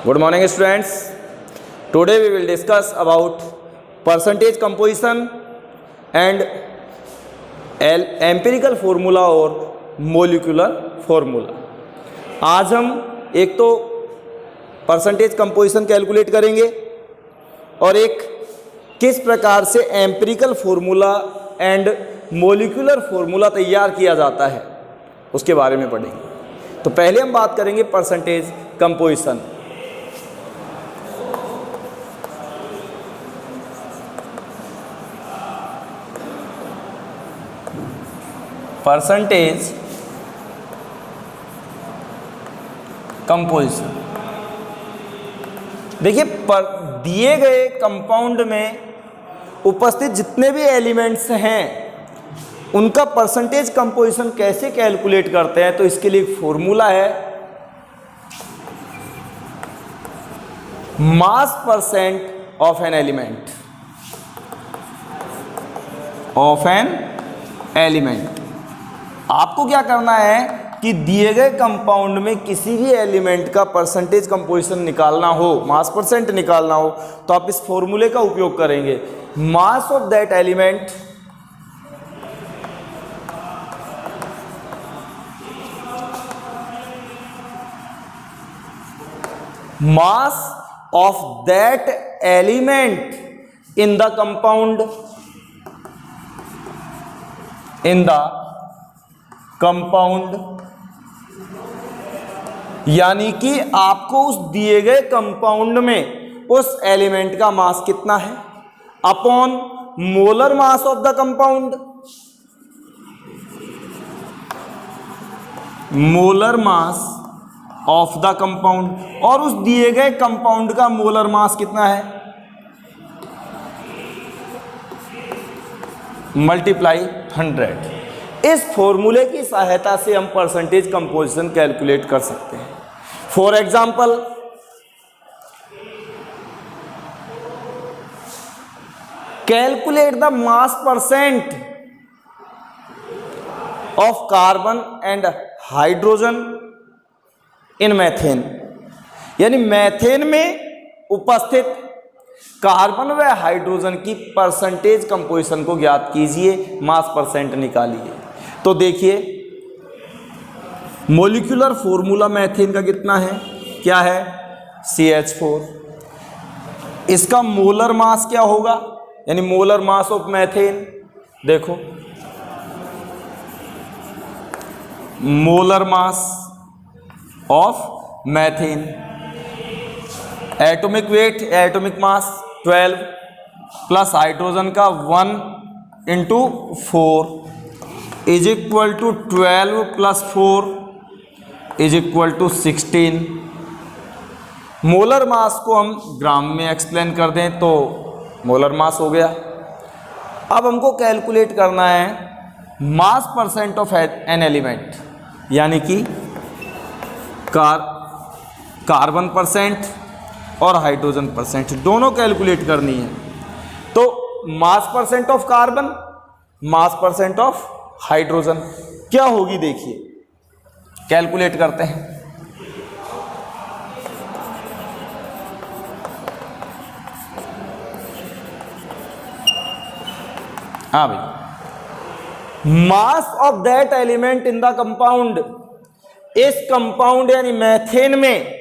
Good morning students. Today we will discuss about percentage composition and empirical formula और molecular formula. आज हम एक तो परसेंटेज कंपोजिशन कैलकुलेट करेंगे और एक किस प्रकार से empirical formula and molecular formula तैयार किया जाता है उसके बारे में पढ़ेंगे। तो पहले हम बात करेंगे परसेंटेज कंपोजिशन। परसेंटेज कंपोजिशन देखिए, दिए गए कंपाउंड में उपस्थित जितने भी एलिमेंट्स हैं उनका परसेंटेज कंपोजिशन कैसे कैलकुलेट करते हैं। तो इसके लिए एक फॉर्मूला है, मास परसेंट ऑफ एन एलिमेंट, आपको क्या करना है कि दिए गए कंपाउंड में किसी भी एलिमेंट का परसेंटेज कंपोजिशन निकालना हो, मास परसेंट निकालना हो, तो आप इस फॉर्मूले का उपयोग करेंगे। मास of that element in the compound, यानी कि आपको उस दिए गए कंपाउंड में उस एलिमेंट का मास कितना है upon molar mass of the compound, molar mass of the compound, और उस दिए गए कंपाउंड का मोलर मास कितना है मल्टीप्लाई 100। इस फॉर्मूले की सहायता से हम परसेंटेज कंपोजिशन कैलकुलेट कर सकते हैं। For example, calculate the mass percent of carbon and hydrogen in methane, यानी मैथेन में उपस्थित कार्बन व हाइड्रोजन की परसेंटेज कंपोजिशन को ज्ञात कीजिए, मास परसेंट निकालिए। तो देखिए, मोलिकुलर फॉर्मूला मैथेन का कितना है, क्या है CH4। इसका मोलर मास क्या होगा, यानी मोलर मास ऑफ मैथेन, देखो molar mass of methane, atomic weight, atomic mass 12 प्लस हाइड्रोजन का 1 × 4 is equal to 12 + 4 is equal to 16। Molar mass को हम ग्राम में एक्सप्लेन कर दें तो मोलर मास हो गया। अब हमको कैलकुलेट करना है मास परसेंट ऑफ एन एलिमेंट, यानी कि कार्बन परसेंट और हाइड्रोजन परसेंट दोनों कैलकुलेट करनी है। तो mass percent of carbon, mass percent of hydrogen क्या होगी, देखिए कैलकुलेट करते हैं। हाँ भाई, मास of that element in the compound, इस कंपाउंड यानी मैथेन में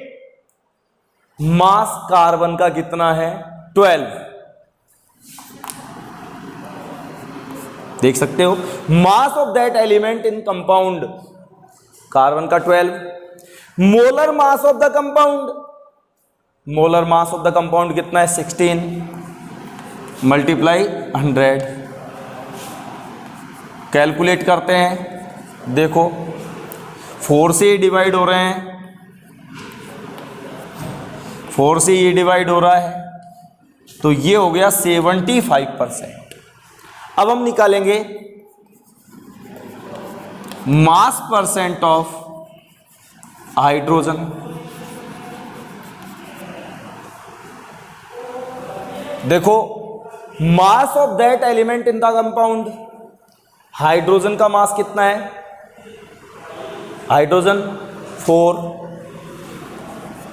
मास कार्बन का कितना है 12, देख सकते हो, मास of that element in compound carbon का 12, molar mass of the compound, molar mass of the compound कितना है 16 मल्टीप्लाई 100। कैलकुलेट करते हैं, देखो 4 से डिवाइड हो रहे हैं, 4 से ये डिवाइड हो रहा है, तो ये हो गया 75%। अब हम निकालेंगे मास परसेंट ऑफ हाइड्रोजन, देखो मास of that element in the compound, hydrogen का मास कितना है, hydrogen 4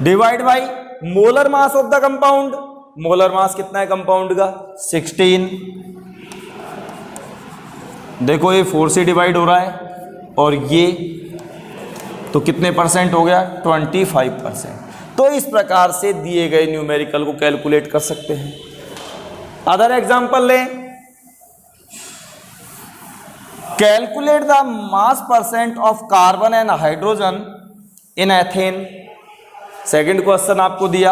divide by molar mass of the compound, molar mass कितना है कंपाउंड का 16। देखो ये 4 से डिवाइड हो रहा है और ये तो कितने परसेंट हो गया 25%। तो इस प्रकार से दिए गए न्यूमेरिकल को कैलकुलेट कर सकते हैं। अदर एग्जांपल लें, calculate the mass percent of carbon and hydrogen in ethane. Second question आपको दिया,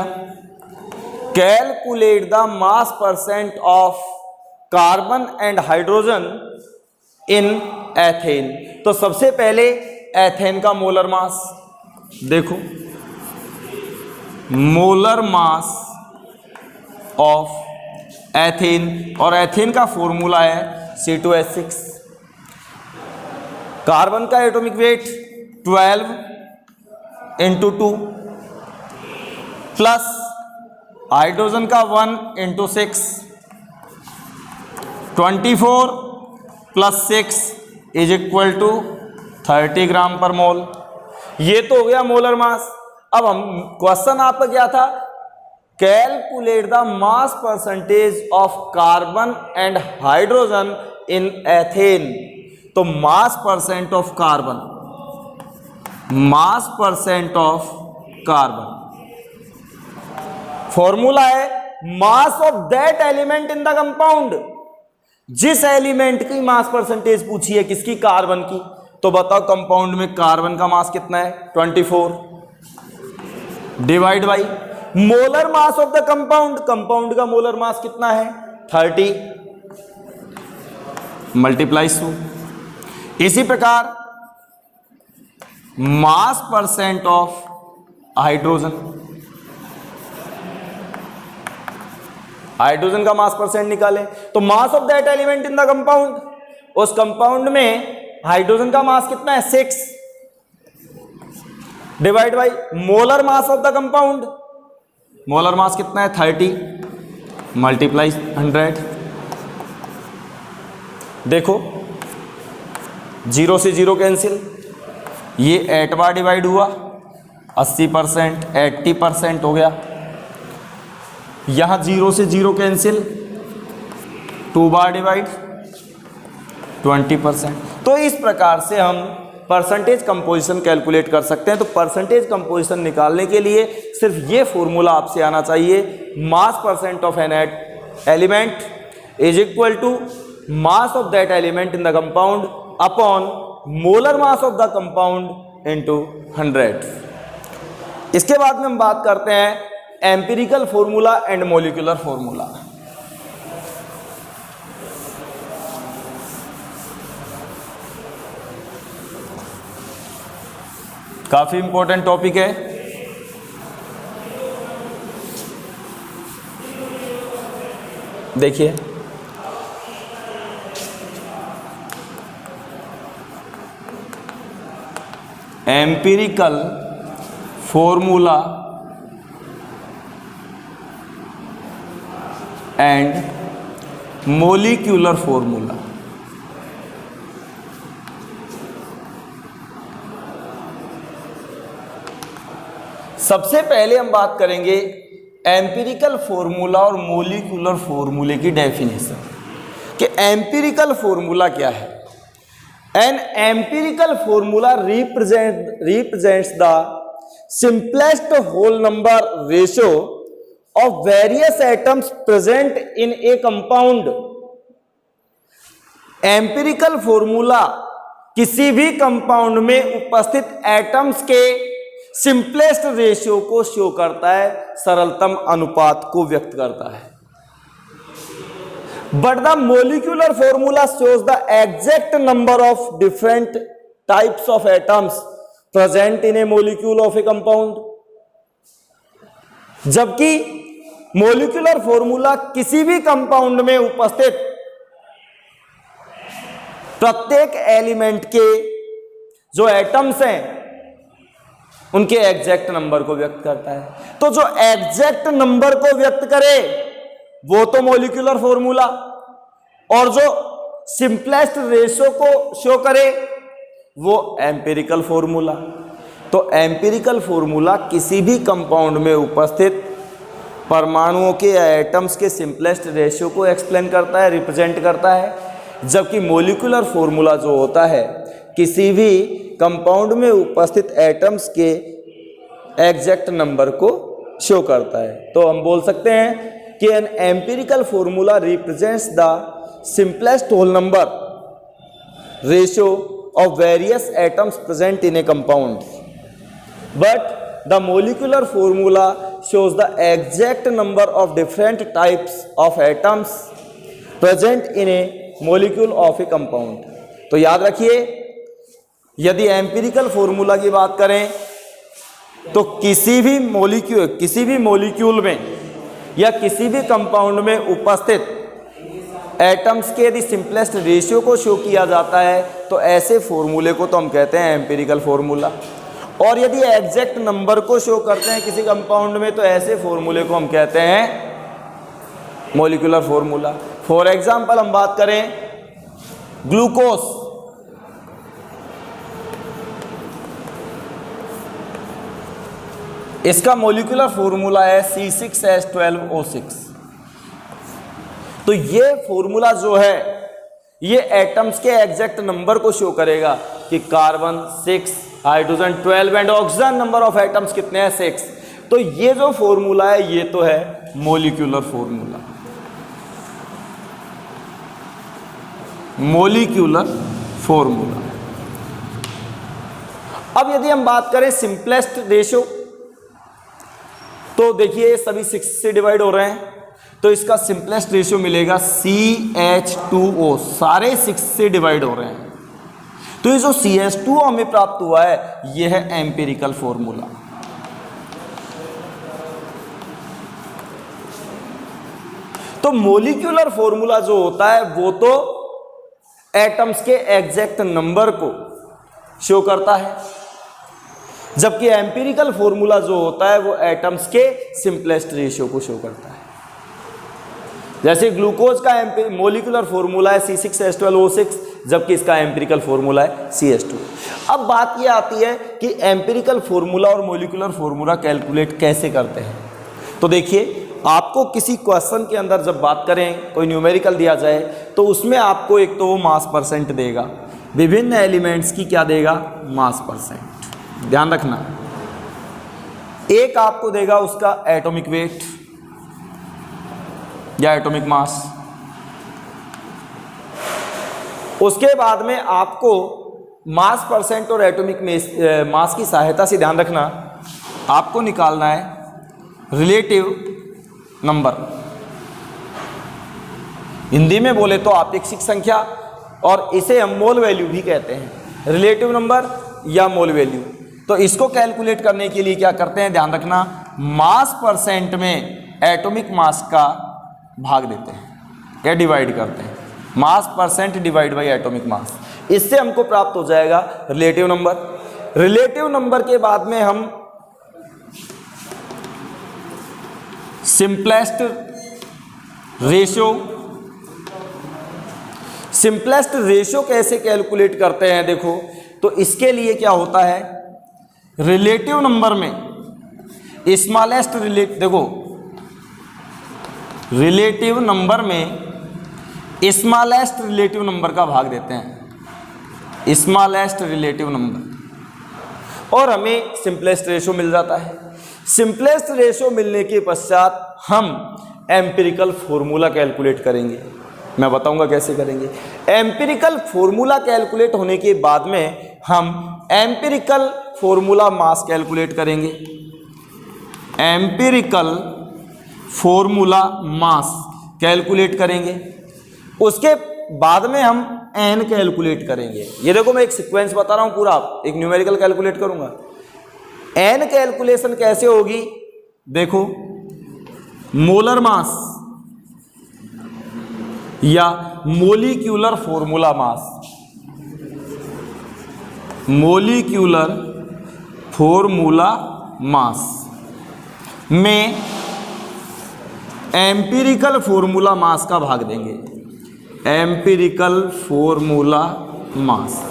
calculate the mass percent of carbon and hydrogen in ethane. तो सबसे पहले एथेन का मोलर मास देखो, मोलर मास ऑफ एथेन, और ethane का फॉर्मूला है C2H6। कार्बन का एटॉमिक वेट 12 × 2 प्लस हाइड्रोजन का 1 × 6, 24 + 6 = 30 ग्राम पर मोल। ये तो हो गया मोलर मास। अब हम क्वेश्चन आपका क्या था, calculate the mass percentage of carbon and hydrogen in ethane. तो mass percent of carbon, mass percent of carbon, formula है mass of that element in the compound. जिस एलिमेंट की मास परसेंटेज पूछी है, किसकी, कार्बन की, तो बताओ कंपाउंड में कार्बन का मास कितना है 24 divide by molar mass of the compound, compound का मोलर मास कितना है 30 मल्टीप्लाई 100। इसी प्रकार मास परसेंट ऑफ हाइड्रोजन, हाइड्रोजन का मास परसेंट निकालें तो मास of that element in the compound, उस कंपाउंड में हाइड्रोजन का मास कितना है 6 divide by molar mass of the compound, molar mass कितना है 30 मल्टीप्लाई 100। देखो 0 से 0 कैंसिल, ये 8 बार डिवाइड हुआ 80%, 80% हो गया। यहां 0 से 0 कैंसिल, 2 बार डिवाइड 20%। तो इस प्रकार से हम परसेंटेज कंपोजिशन कैलकुलेट कर सकते हैं। तो परसेंटेज कंपोजिशन निकालने के लिए सिर्फ ये फॉर्मूला आपसे आना चाहिए, mass percent of an element is equal to mass of that element in the compound upon molar mass of the compound into 100। इसके बाद में हम बात करते हैं empirical formula and molecular formula. काफी इंपॉर्टेंट टॉपिक है। देखिए empirical formula and molecular formula. सबसे पहले हम बात करेंगे एम्पिरिकल फॉर्मूला और मॉलिक्यूलर फॉर्मूले की डेफिनेशन कि एम्पिरिकल फॉर्मूला क्या है। An empirical formula represents the simplest whole number ratio of various atoms present in a compound. Empirical formula किसी भी कंपाउंड में उपस्थित एटम्स के सिंपलेस्ट रेशियो को शो करता है, सरलतम अनुपात को व्यक्त करता है। But the molecular formula shows the exact number of different types of atoms present in A molecule of A compound. जबकि मॉलिक्यूलर फॉर्मूला किसी भी कंपाउंड में उपस्थित प्रत्येक एलिमेंट के जो एटम्स हैं उनके एग्जैक्ट नंबर को व्यक्त करता है। तो जो एग्जैक्ट नंबर को व्यक्त करे वो तो मॉलिक्यूलर फॉर्मूला, और जो सिंपलेस्ट रेशियो को शो करे वो एम्पिरिकल फॉर्मूला। तो एम्पिरिकल फॉर्मूला किसी भी कंपाउंड में उपस्थित परमाणुओं के या एटम्स के सिंपलेस्ट रेशियो को एक्सप्लेन करता है, रिप्रेजेंट करता है, जबकि मोलिकुलर फॉर्मूला जो होता है किसी भी कंपाउंड में उपस्थित एटम्स के एग्जैक्ट नंबर को शो करता है। तो हम बोल सकते हैं कि an empirical formula represents the simplest whole number ratio of various atoms present in a compound, but the molecular formula shows the exact number of different types of atoms present in a molecule of a compound। तो याद रखिए, यदि empirical formula की बात करें तो किसी भी मॉलिक्यूल में या किसी भी कंपाउंड में उपस्थित एटम्स के यदि सिंपलेस्ट रेशियो को शो किया जाता है तो ऐसे फॉर्मूले को तो हम कहते हैं एम्पिरिकल फॉर्मूला, और यदि एग्जैक्ट नंबर को शो करते हैं किसी कंपाउंड में तो ऐसे फॉर्मूले को हम कहते हैं मॉलिक्यूलर फॉर्मूला। फॉर एग्जांपल हम बात करें ग्लूकोज, इसका मॉलिक्यूलर फॉर्मूला है C6H12O6। तो ये फॉर्मूला जो है ये एटम्स के एग्जैक्ट नंबर को शो करेगा कि carbon 6, hydrogen 12 and oxygen number of atoms कितने हैं 6। तो ये जो फॉर्मूला है ये तो है मॉलिक्यूलर फॉर्मूला, मॉलिक्यूलर फॉर्मूला। अब यदि हम बात करें सिंपलेस्ट रेशियो, तो देखिए सभी 6 से डिवाइड हो रहे हैं, तो इसका सिंपलेस्ट रेशियो मिलेगा CH2O, सारे 6 से डिवाइड हो रहे हैं। तो ये जो CH2O हमें प्राप्त हुआ है ये है एम्पिरिकल फॉर्मूला। तो मॉलिक्यूलर फॉर्मूला जो होता है वो तो एटम्स के एग्जैक्ट नंबर को शो करता है, जबकि एम्पिरिकल फॉर्मूला जो होता है वो एटम्स के सिंपलेस्ट रेशियो को शो करता है। जैसे ग्लूकोज का मॉलिक्यूलर फॉर्मूला है C6H12O6, जबकि इसका एम्पिरिकल फॉर्मूला है CH2। अब बात ये आती है कि एम्पिरिकल फॉर्मूला और मॉलिक्यूलर फॉर्मूला कैलकुलेट कैसे करते हैं। तो देखिए, आपको किसी क्वेश्चन के अंदर जब बात करें, कोई न्यूमेरिकल दिया जाए तो उसमें आपको एक तो वो मास परसेंट देगा, विभिन्न एलिमेंट्स की क्या देगा, मास परसेंट। ध्यान रखना, एक आपको देगा उसका एटॉमिक वेट या एटॉमिक मास, उसके बाद में आपको मास परसेंट और एटॉमिक मास की सहायता से, ध्यान रखना, आपको निकालना है रिलेटिव नंबर। हिंदी में बोले तो आपेक्षिक संख्या, और इसे हम मोल वैल्यू भी कहते हैं, रिलेटिव नंबर या मोल वैल्यू। तो इसको कैलकुलेट करने के लिए क्या करते हैं, ध्यान रखना, मास परसेंट में एटॉमिक मास का भाग देते हैं या डिवाइड करते हैं, मास percent divide by atomic mass. इससे हमको प्राप्त हो जाएगा रिलेटिव नंबर। रिलेटिव नंबर के बाद में हम सिंपलेस्ट रेशियो, सिंपलेस्ट रेशियो कैसे कैलकुलेट करते हैं देखो, तो इसके लिए क्या होता है, रिलेटिव नंबर में स्मॉलेस्ट देखो, रिलेटिव नंबर में स्मॉलेस्ट रिलेटिव नंबर का भाग देते हैं, स्मॉलेस्ट रिलेटिव नंबर, और हमें सिंपलेस्ट रेशियो मिल जाता है। सिंपलेस्ट रेशियो मिलने के पश्चात हम एम्पिरिकल फॉर्मूला कैलकुलेट करेंगे। मैं बताऊंगा कैसे करेंगे। एम्पिरिकल फॉर्मूला कैलकुलेट होने के बाद में हम एम्पिरिकल फॉर्मूला मास कैलकुलेट करेंगे। एम्पिरिकल फॉर्मूला मास कैलकुलेट करेंगे, उसके बाद में हम एन कैलकुलेट करेंगे। ये देखो, मैं एक सीक्वेंस बता रहा हूं पूरा, एक न्यूमेरिकल कैलकुलेट करूंगा। एन कैलकुलेशन कैसे होगी देखो, मोलर मास या molecular formula mass, molecular formula mass में एम्पिरिकल फॉर्मूला मास का भाग देंगे, एम्पिरिकल फॉर्मूला मास।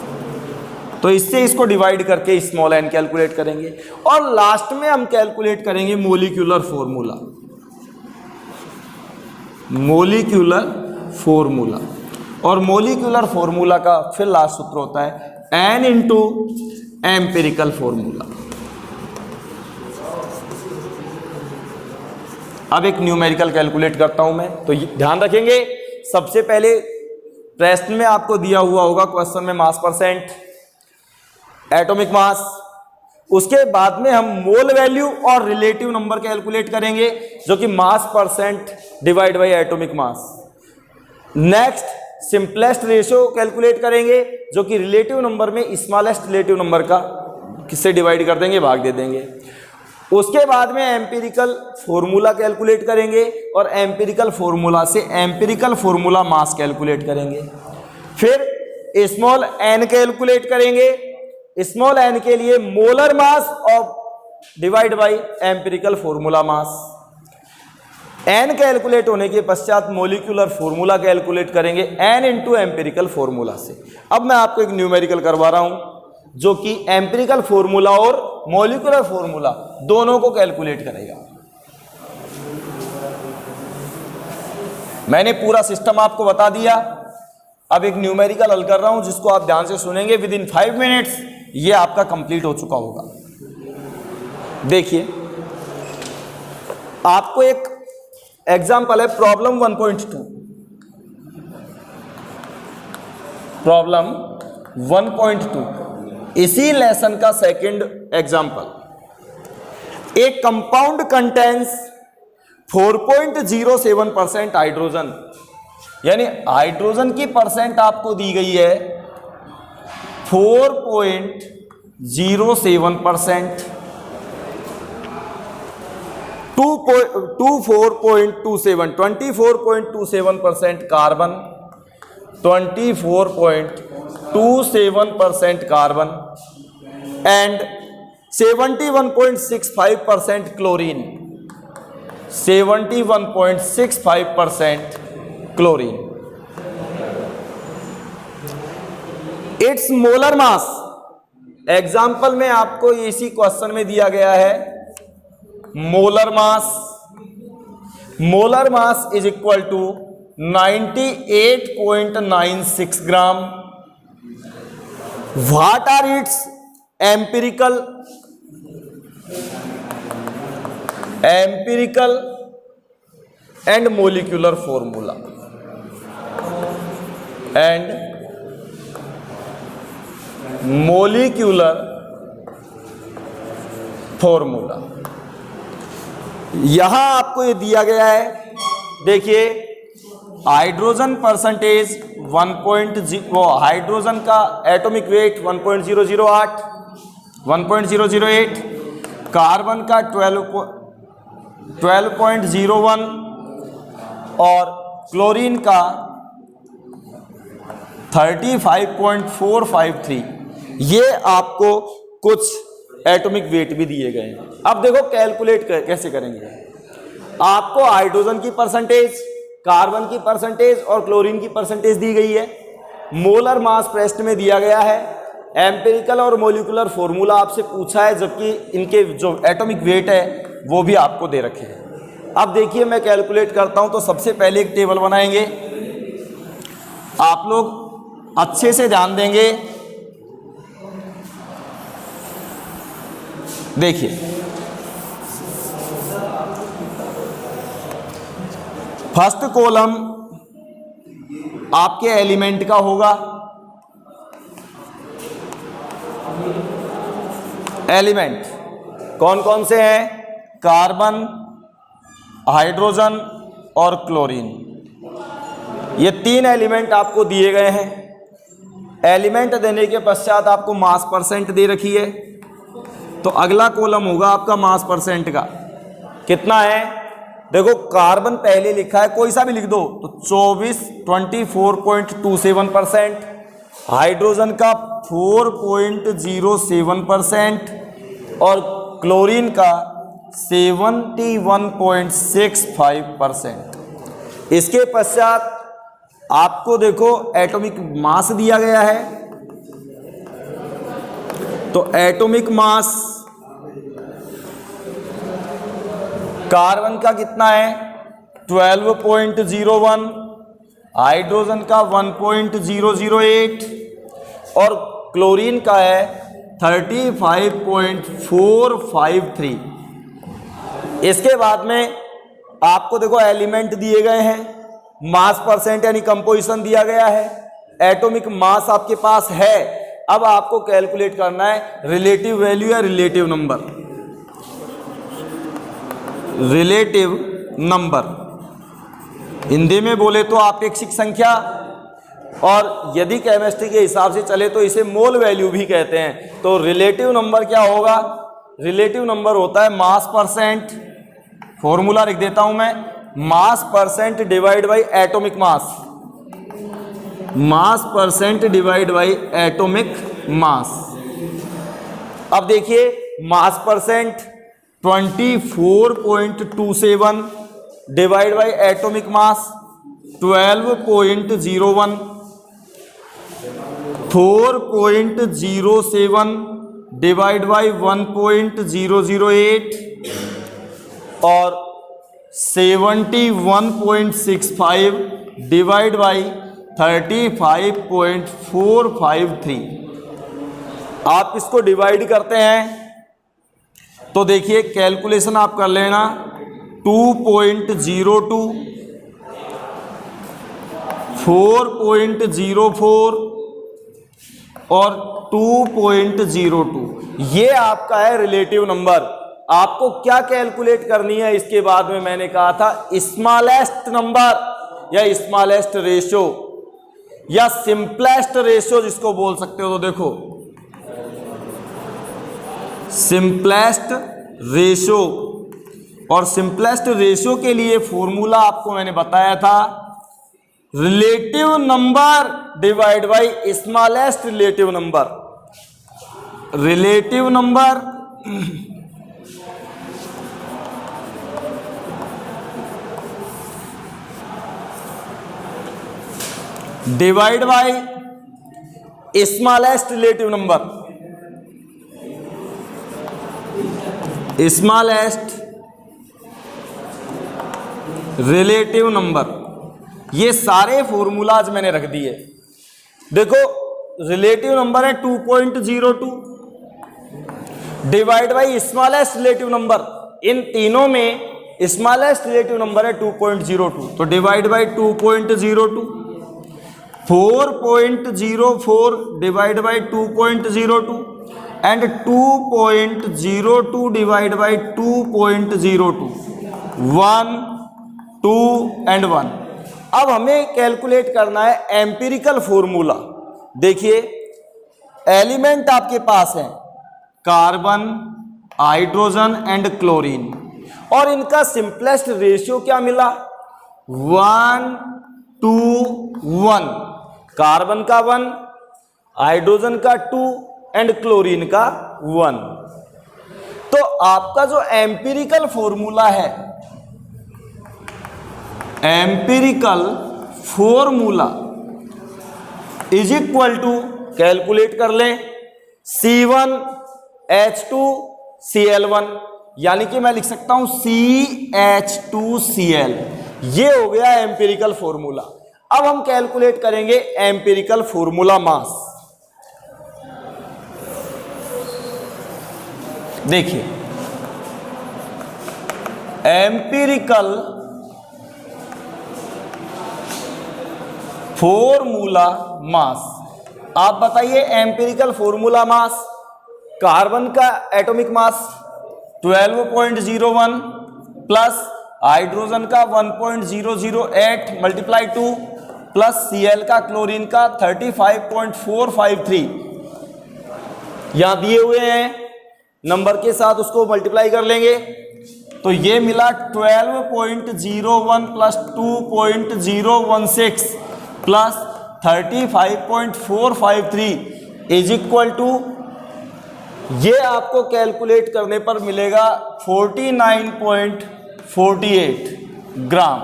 तो इससे इसको डिवाइड करके स्मॉल एन कैलकुलेट करेंगे, और लास्ट में हम कैलकुलेट करेंगे मोलिक्यूलर फॉर्मूला। Molecular formula. और मोलिक्यूलर फॉर्मूला का फिर लास्ट सूत्र होता है n इंटू एम्पिरिकल फॉर्मूला। अब एक न्यूमेरिकल कैलकुलेट करता हूं मैं, तो ध्यान रखेंगे सबसे पहले प्रश्न में आपको दिया हुआ होगा क्वेश्चन में मास परसेंट, एटॉमिक मास, उसके बाद में हम मोल वैल्यू और रिलेटिव नंबर कैलकुलेट करेंगे जो कि मास percent divide by atomic mass. Next simplest ratio calculate करेंगे जो कि रिलेटिव नंबर में स्मॉलेस्ट रिलेटिव नंबर का किससे डिवाइड कर देंगे, भाग दे देंगे। उसके बाद में एम्पिरिकल फॉर्मूला कैलकुलेट करेंगे और एम्पिरिकल फॉर्मूला से एम्पिरिकल फॉर्मूला मास कैलकुलेट करेंगे। फिर स्मॉल एन कैलकुलेट करेंगे, स्मॉल एन के लिए molar mass of divide by empirical formula mass. N calculate होने के पश्चात मोलिकुलर फॉर्मूला कैलकुलेट करेंगे एन इंटू एम्पिरिकल फॉर्मूला से। अब मैं आपको एक न्यूमेरिकल करवा रहा हूं जो कि एम्पिरिकल फॉर्मूला और मोलिकुलर फॉर्मूला दोनों को कैलकुलेट करेगा। मैंने पूरा सिस्टम आपको बता दिया। अब एक न्यूमेरिकल हल कर रहा हूं जिसको आप ध्यान से सुनेंगे, विद इन 5 मिनट्स ये आपका कंप्लीट हो चुका होगा। देखिए आपको एक एग्जाम्पल है प्रॉब्लम 1.2। प्रॉब्लम 1.2 इसी लेसन का सेकंड एग्जाम्पल। एक कंपाउंड कंटेंस 4.07% हाइड्रोजन, यानी हाइड्रोजन की परसेंट आपको दी गई है 4.07%, 24.27% carbon, 24.27% carbon and 71.65% chlorine, 71.65% chlorine. Its molar mass, example में आपको इसी क्वेश्चन में दिया गया है molar mass is equal to 98.96 gram. What are its empirical and molecular formula यहां आपको ये दिया गया है। देखिए हाइड्रोजन परसेंटेज 1.0, हाइड्रोजन का एटॉमिक वेट 1.008, 1.008, कार्बन का 12.01 और क्लोरीन का 35.453। ये आपको कुछ एटॉमिक वेट भी दिए गए हैं। अब देखो कैलकुलेट कैसे करेंगे। आपको हाइड्रोजन की परसेंटेज, कार्बन की परसेंटेज और क्लोरीन की परसेंटेज दी गई है। मोलर मास प्रश्न में दिया गया है। एम्पिरिकल और मोलिकुलर फॉर्मूला आपसे पूछा है, जबकि इनके जो एटॉमिक वेट है वो भी आपको दे रखे हैं। अब देखिए मैं कैलकुलेट करता हूं, तो सबसे पहले एक टेबल बनाएंगे। आप लोग अच्छे से ध्यान देंगे। देखिए फर्स्ट कॉलम आपके एलिमेंट का होगा। एलिमेंट कौन कौन से हैं? कार्बन, हाइड्रोजन और क्लोरीन। ये 3 एलिमेंट आपको दिए गए हैं। एलिमेंट देने के पश्चात आपको मास परसेंट दे रखी है, तो अगला कॉलम होगा आपका मास परसेंट का। कितना है? देखो कार्बन पहले लिखा है, कोई सा भी लिख दो, तो 24.27%, हाइड्रोजन का 4.07% और क्लोरीन का 71.65%। इसके पश्चात आपको देखो एटॉमिक मास दिया गया है, तो एटॉमिक मास कार्बन का कितना है? 12.01, हाइड्रोजन का 1.008 और क्लोरीन का है 35.453। इसके बाद में आपको देखो एलिमेंट दिए गए हैं, मास परसेंट यानी कंपोजिशन दिया गया है, एटॉमिक मास आपके पास है। अब आपको कैलकुलेट करना है रिलेटिव वैल्यू या relative number. Relative number Hindi में बोले तो आपेक्षिक संख्या, और यदि केमिस्ट्री के हिसाब से चले तो इसे मोल वैल्यू भी कहते हैं। तो रिलेटिव नंबर क्या होगा? रिलेटिव नंबर होता है मास परसेंट, फॉर्मूला लिख देता हूं मैं, मास percent divide by atomic mass, mass percent divide by atomic mass. अब देखिए मास percent 24.27 divide by atomic mass 12.01, 4.07 divide by 1.008 और 71.65 डिवाइड बाई 35.453। आप इसको डिवाइड करते हैं तो देखिए कैलकुलेशन आप कर लेना, 2.02, 4.04 और 2.02, ये आपका है रिलेटिव नंबर। आपको क्या कैलकुलेट करनी है इसके बाद में मैंने कहा था स्मॉलेस्ट नंबर या स्मॉलेस्ट रेशियो या सिंपलेस्ट रेशियो जिसको बोल सकते हो। तो देखो सिंपलेस्ट रेशियो, और सिंपलेस्ट रेशियो के लिए फॉर्मूला आपको मैंने बताया था relative number divide by smallest relative number. Relative number divide by smallest relative number, smallest relative number. ये सारे फॉर्मूलाज मैंने रख दिए। देखो रिलेटिव नंबर है 2.02 divide by smallest relative number, इन तीनों में स्मॉलेस्ट रिलेटिव नंबर है 2.02, तो divide by 2.02, 4.04 divide by 2.02 and 2.02 divide by 2.02, 1, 2 and 1। अब हमें कैलकुलेट करना है एम्पिरिकल फॉर्मूला। देखिए एलिमेंट आपके पास है कार्बन, हाइड्रोजन एंड क्लोरीन, और इनका सिंपलेस्ट रेशियो क्या मिला? 1:1। कार्बन का 1, हाइड्रोजन का 2 एंड क्लोरीन का 1। तो आपका जो एम्पिरिकल फॉर्मूला है, empirical formula is equal to, calculate कर लें, C1H2Cl1, यानी कि मैं लिख सकता हूं CH2Cl। ये हो गया एम्पिरिकल फॉर्मूला। अब हम कैलकुलेट करेंगे एम्पिरिकल फॉर्मूला मास। देखिए एम्पिरिकल फॉर्मूला मास, आप बताइए एम्पिरिकल फॉर्मूला मास। कार्बन का एटॉमिक मास 12.01 प्लस हाइड्रोजन का 1.008 मल्टीप्लाई 2 प्लस Cl का, क्लोरीन का 35.453 यहां दिए हुए हैं नंबर के साथ, उसको मल्टीप्लाई कर लेंगे तो ये मिला 12.01 plus 2.016 plus 35.453 is equal to, ये आपको कैलकुलेट करने पर मिलेगा 49.48 ग्राम।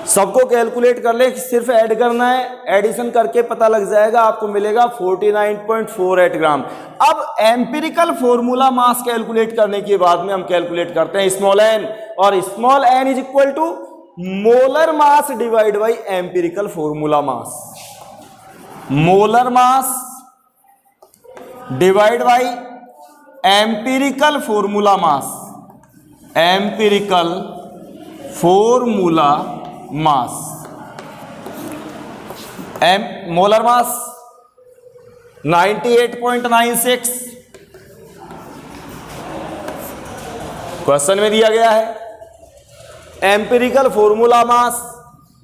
सबको कैलकुलेट कर ले, सिर्फ ऐड करना है, एडिशन करके पता लग जाएगा, आपको मिलेगा 49.48 ग्राम। अब एम्पिरिकल फॉर्मूला मास कैलकुलेट करने के बाद में हम कैलकुलेट करते हैं स्मॉल एन और small n is equal to molar mass divide by empirical formula mass. Molar mass divide by empirical formula mass, empirical formula mass. Molar mass 98.96 question में दिया गया है। एम्पिरिकल फॉर्मूला मास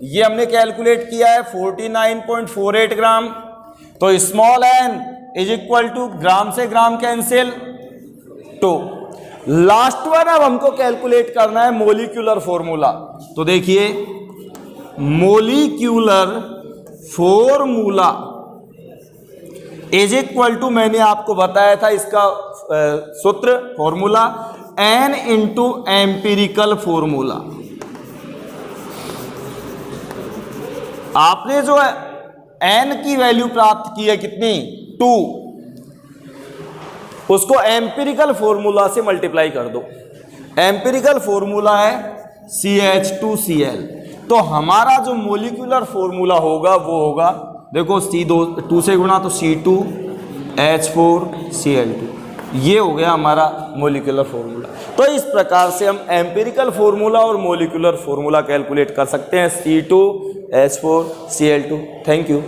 ये हमने कैलकुलेट किया है 49.48 ग्राम। तो small n is equal to gram से ग्राम कैंसिल 2। लास्ट वन अब हमको कैलकुलेट करना है मोलिक्यूलर फॉर्मूला। तो देखिए molecular formula is equal to, मैंने आपको बताया था इसका सूत्र formula n into empirical formula. आपने जो है n की वैल्यू प्राप्त की है कितनी 2, उसको एम्पिरिकल फॉर्मूला से मल्टीप्लाई कर दो। एम्पिरिकल फॉर्मूला है CH2Cl। तो हमारा जो मोलिकुलर फॉर्मूला होगा वो होगा, देखो C2 से गुणा तो C2H4Cl2, ये हो गया हमारा मोलिकुलर फॉर्मूला। तो इस प्रकार से हम एम्पिरिकल फॉर्मूला और मोलिकुलर फॉर्मूला कैलकुलेट कर सकते हैं C2H4Cl2। Thank you.